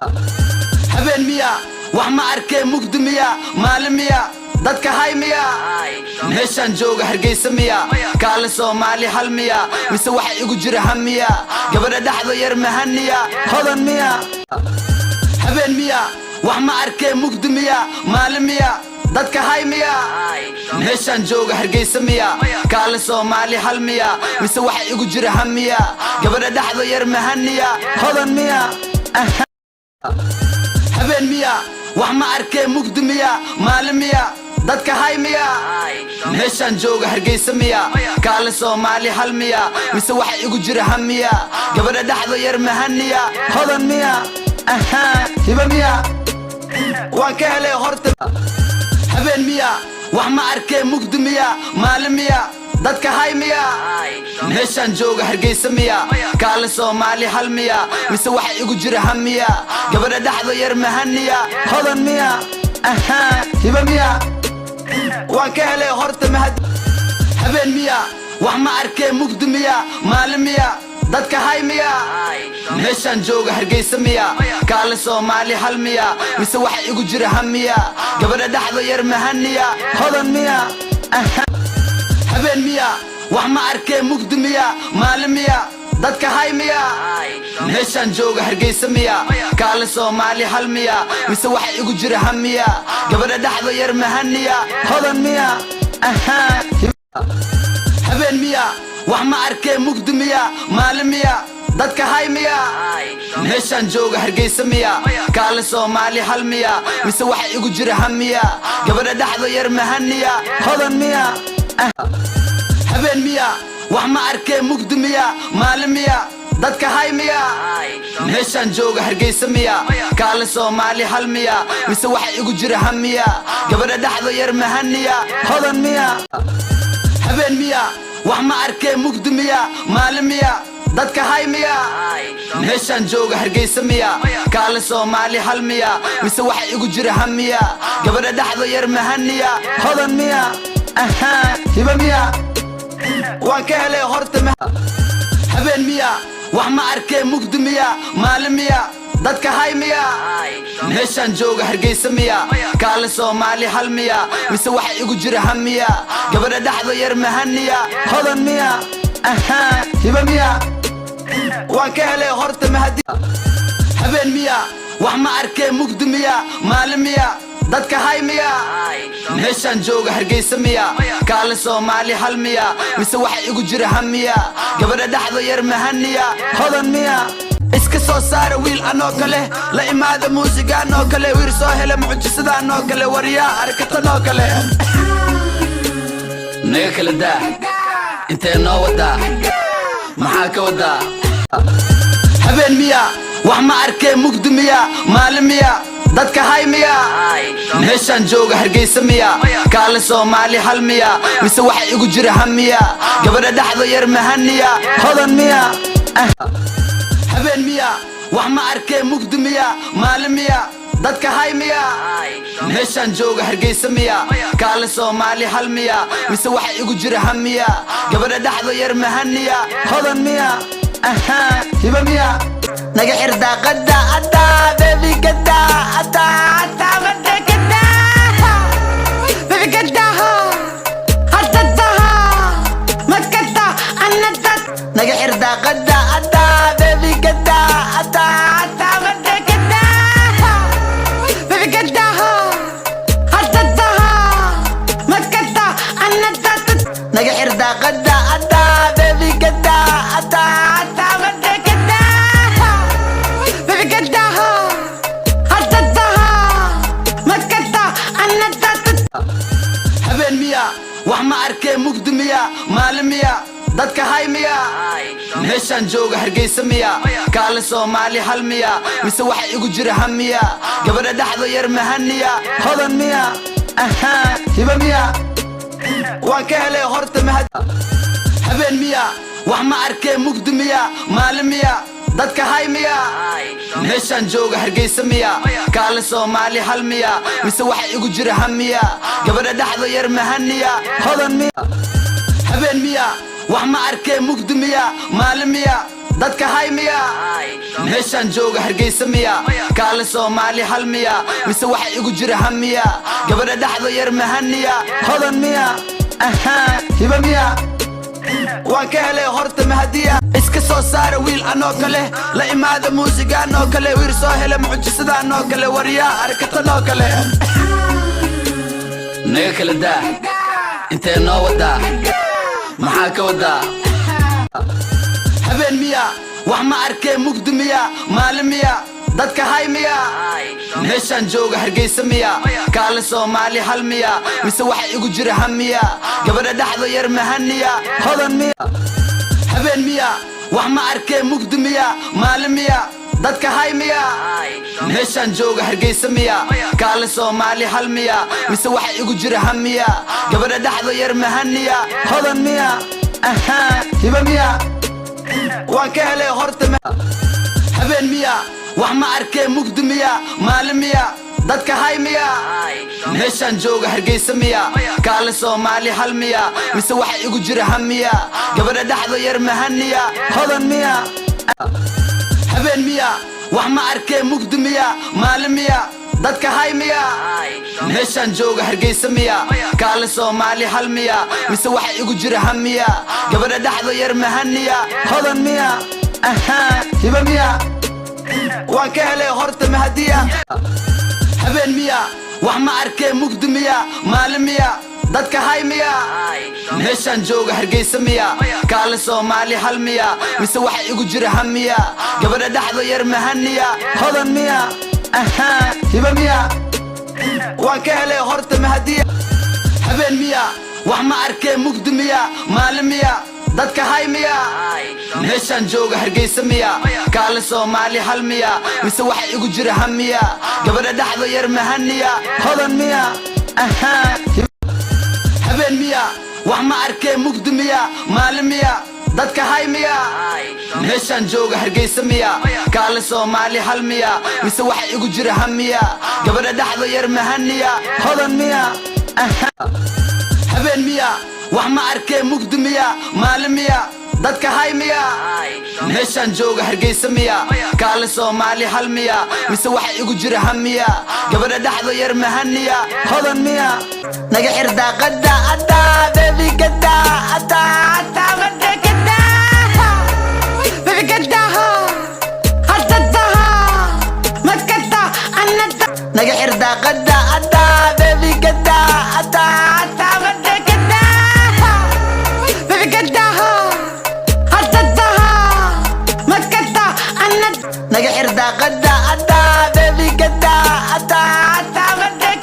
habeen miya wax ma arkay mugdi miya maalin miya dadka hay miya meeshan jooga Hargeysa miya kaale Soomaali hal miya mise waxa igu jira hamiya gabadha dhaxda yar mahaniya hodan miya habeen miya wax ma arkay mugdi miya maalin miya dadka hay miya meeshan jooga Hargeysa miya kaale Soomaali hal miya mise waxa igu jira hamiya gabadha dhaxda yar mahaniya hodan miya habeen miya wax ma arkay mugdi miya maalin miya dadka hay miya meeshan jooga Hargeysa miya kaale Soomaali hal miya mise waxa igu jira hamiya gabadha dhaxda yar mahaniya hodan miya hiba miya waan ka helay horta habeen miya wax ma arkay mugdi miya maalin miya dadka hay miya meeshan jooga Hargeysa miya kaale Soomaali hal miya mise waxa igu jira hamiya gabadha dhaxda yar mahaniya hodan miya hiba miya waan ka helay horta habeen miya wax ma arkay mugdi miya maalin miya dadka hay miya meeshan jooga Hargeysa miya kaale Soomaali hal miya mise waxa igu jira hamiya gabadha dhaxda yar mahaniya hodan miya habeen miya wax ma arkay mugdi miya maalin miya dadka hay miya meeshan jooga Hargeysa miya kaale Soomaali hal miya mise waxa igu jira hamiya gabadha dhaxda yar mahaniya hodan miya habeen miya wax ma arkay mugdi miya maalin miya dadka hay miya meeshan jooga Hargeysa miya kaale Soomaali hal miya mise waxa igu jira hamiya gabadha dhaxda yar mahaniya hodan miya habeen miya wax ma arkay mugdi miya maalin miya dadka hay miya meeshan jooga Hargeysa miya kaale Soomaali hal miya mise waxa igu jira hamiya gabadha dhaxda yar mahaniya hodan miya habeen miya wax ma arkay mugdi miya maalin miya dadka hay miya meeshan jooga Hargeysa miya kaale Soomaali hal miya mise waxa igu jira hamiya gabadha dhaxda yar mahaniya hodan miya hiba miya waan ka helay horta habeen miya wax ma arkay mugdi miya maalin miya dadka hay miya meeshan jooga Hargeysa miya kaale Soomaali hal miya mise waxa igu jira hamiya gabadha dhaxda yar mahaniya hodan miya hiba miya waan ka helay horta habeen miya wax ma arkay mugdi miya maalin miya dadka hay miya meeshan jooga Hargeysa miya kaale Soomaali hal miya mise waxa igu jira hamiya gabadha dhaxda yar mahaniya hodan miya iska soo saara wiil anoo kale la imaada muusiga anoo kale wiir soo hela mucjisada anoo kale wariyaa arkata anoo kale naga kala daa intee noo wadaa maxaa ka wadaa habeen miya wax ma arkay mugdi miya maalin miya dadka hay miya meeshan jooga Hargeysa miya kaale Soomaali hal miya mise waxa igu jira hamiya gabadha dhaxda yar mahaniya hodan miya habeen miya wax ma arkay mugdi miya maalin miya dadka hay miya meeshan jooga Hargeysa miya kaale Soomaali hal miya mise waxa igu jira hamiya gabadha dhaxda yar mahaniya hodan miya hiba miya naga xirda qada ada baby qada ada ada qada baby qada hadda makada anada naga xirda qada ada baby qada ada ada qada baby qada hadda makada anada naga xirda qada ada baby qada ada habeen miya wax ma arkay mugdi miya maalin miya dadka hay miya meeshan jooga Hargeysa miya kaale Soomaali hal miya mise waxa igu jira hamiya gabadha dhaxda yar mahaniya hodan miya hiba miya waan ka helay horta habeen miya wax ma arkay mugdi miya maalin miya dadka hay miya meeshan jooga Hargeysa miya kaale Soomaali hal miya mise waxa igu jira hamiya gabadha dhaxda yar mahaniya hodan miya habeen miya wax ma arkay mugdi miya maalin miya dadka hay miya meeshaan jooga hargeysa miya kaale Soomaali hal miya mise waxa igu jira hamiya gabadha dhaxdo yar mahaniya hodan miya hiba miya waan ka helay horta mahadiya iska soo saara wiil anoo kale la imaada muusiga anoo kale wiir soo helay mucjisada anoo kale wariyaa arkata anoo kale naga kala daa intee noo wadaa maxaa ka wadaa habeen miya wax ma arkay mugdi miya maalin miya dadka hay miya meeshaan jooga hargeysa miya kaale Soomaali hal miya mise waxa igu jira hamiya gabadha dhaxdo yar mahaniya hodan miya habeen miya wax ma arkay mugdi miya maalin miya dadka hay miya meeshaan jooga hargeysa miya kaale Soomaali hal miya mise waxa igu jira hamiya gabadha dhaxdo yar mahaniya hodan miya hiba miya waan ka helay horta habeen miya wax ma arkay mugdi miya maalin miya dadka hay miya meeshaan jooga hargeysa miya kaale Soomaali hal miya mise waxa igu jira hamiya gabadha dhaxdo yar mahaniya hodan miya habeen miya wax ma arkay mugdi miya maalin miya dadka hay miya meeshaan jooga hargeysa miya kaale Soomaali hal miya mise waxa igu jira hamiya gabadha dhaxdo yar mahaniya hodan miya hiba miya waan ka helay horta mahadiya habeen miya wax ma arkay mugdi miya maalin miya dadka hay miya meeshaan jooga hargeysa miya kaale Soomaali hal miya mise waxa igu jira hamiya gabadha dhaxdo yar mahaniya hodan miya hiba miya waan ka helay horta mahadiya habeen miya wax ma arkay mugdi miya maalin miya dadka hay miya meeshaan jooga hargeysa miya kaale Soomaali hal miya mise waxa igu jira hamiya gabadha dhaxdo yar mahaniya hodan miya habeen miya wax ma arkay mugdi miya maalin miya dadka hay miya meeshaan jooga hargeysa miya kaale Soomaali hal miya mise waxa igu jira hamiya gabadha dhaxdo yar mahaniya hodan miya habeen miya wax ma arkay mugdi miya maalin miya dadka hay miya meeshaan jooga hargeysa miya kaale Soomaali hal miya mise waxa igu jira hamiya gabadha dhaxdo yar mahaniya hodan miya naga xirdaa qada ada baby qada ada ada qada baby qada hadda makata anada naga xirdaa qada ada baby qada ada ada naga xirdaa qada ada baby qada ada ada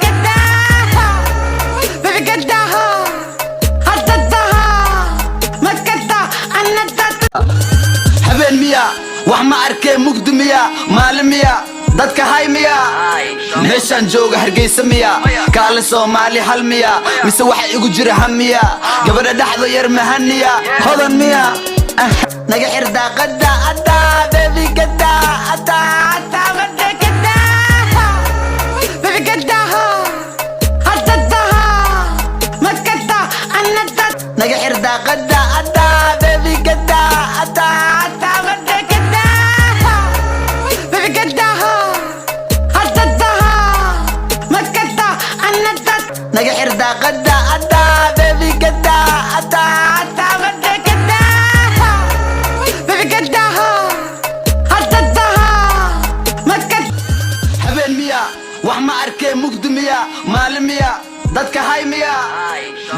qada baby qada hadda makata anada habeen miya wax ma arkay mugdi miya maalin miya dadka hay miya meeshaan jooga hargeysa miya kaale Soomaali hal miya mise waxa igu jira hamiya gabadha dhaxdo yar mahaniya hodan miya naga xirdaa qada ada baby qada ada ada qada baby qada hadda makata anada naga xirdaa qada ada baby qada ada ada qada baby qada hadda makata anada naga xirdaa qada ada baby qada ada ada wax ma arkay mugdi miya maalin miya dadka hay miya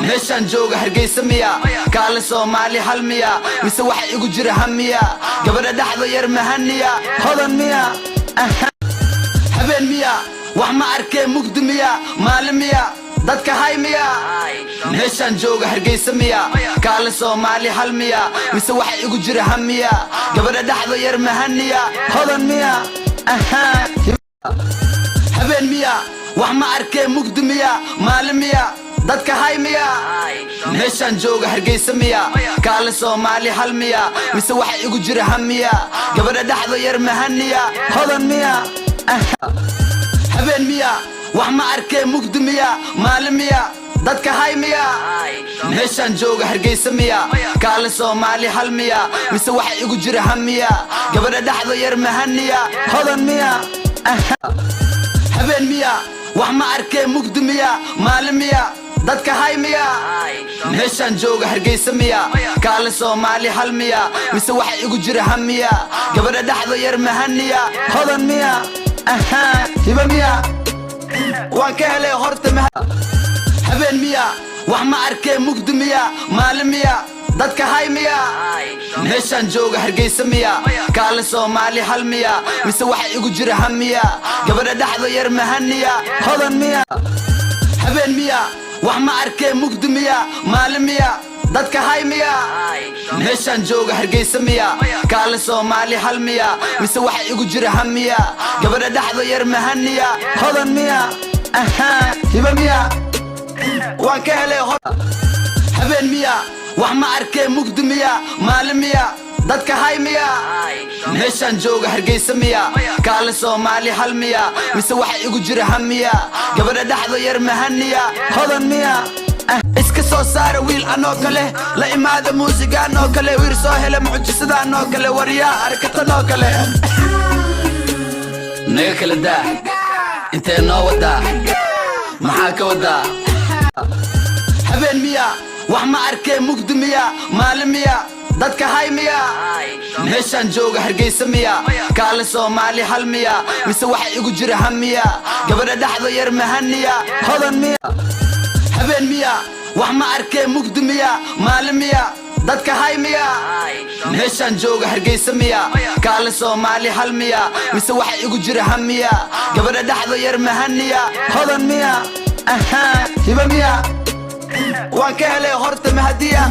meeshaan jooga hargeysa miya kaale Soomaali hal miya mise waxa igu jira hamiya gabadha dhaxdo yar mahaniya hodan miya habeen miya wax ma arkay mugdi miya maalin miya dadka hay miya meeshaan jooga hargeysa miya kaale Soomaali hal miya mise waxa igu jira hamiya gabadha dhaxdo yar mahaniya hodan miya habeen miya wax ma arkay mugdi miya maalin miya dadka hay miya meeshaan jooga hargeysa miya kaale Soomaali hal miya mise waxa igu jira hamiya gabadha dhaxdo yar mahaniya hodan miya habeen miya wax ma arkay mugdi miya maalin miya dadka hay miya meeshaan jooga hargeysa miya kaale Soomaali hal miya mise waxa igu jira hamiya gabadha dhaxda yar mahaniya hodan miya habeen miya wax ma arkay mugdi miya maalin miya dadka hay miya meeshaan jooga hargeysa miya kaale Soomaali hal miya mise waxa igu jira hamiya gabadha dhaxda yar mahaniya hodan miya hiba miya waan ka helay horta habeen miya wax ma arkay mugdi miya maalin miya dadka hay miya meeshaan jooga hargeysa miya kaale Soomaali hal miya mise waxa igu jira hamiya gabadha dhaxda yar mahaniya hodan miya habeen miya wax ma arkay mugdi miya maalin miya dadka hay miya meeshaan jooga hargeysa miya kaale Soomaali hal miya mise waxa igu jira hamiya gabadha dhaxda yar mahaniya hodan miya hiba miya waan ka helay habeen miya wax ma arkay mugdi miya maalin miya dadka hay miya meeshaan jooga hargeysa miya kaale Soomaali hal miya mise waxa igu jira hamiya gabadha dhaxda yar mahaniya hodan miya iska soo saara wiil anoo kale la imaada muusiga anoo kale wiir soo hele mucjisada anoo kale wariyaa arkata anoo kale naga kala daa intee noo wadaa maxaa ka wadaa habeen miya wax ma arkay mugdi miya maalin miya dadka hay miya meeshaan jooga hargeysa miya kaale Soomaali hal miya mise waxa igu jira hamiya gabadha dhaxda yar mahaniya hodan miya habeen miya wax ma arkay mugdi miya maalin miya dadka hay miya meeshaan jooga hargeysa miya kaale Soomaali hal miya mise waxa igu jira hamiya gabadha dhaxda yar mahaniya hodan miya hiba miya waan ka helay horta mahadiya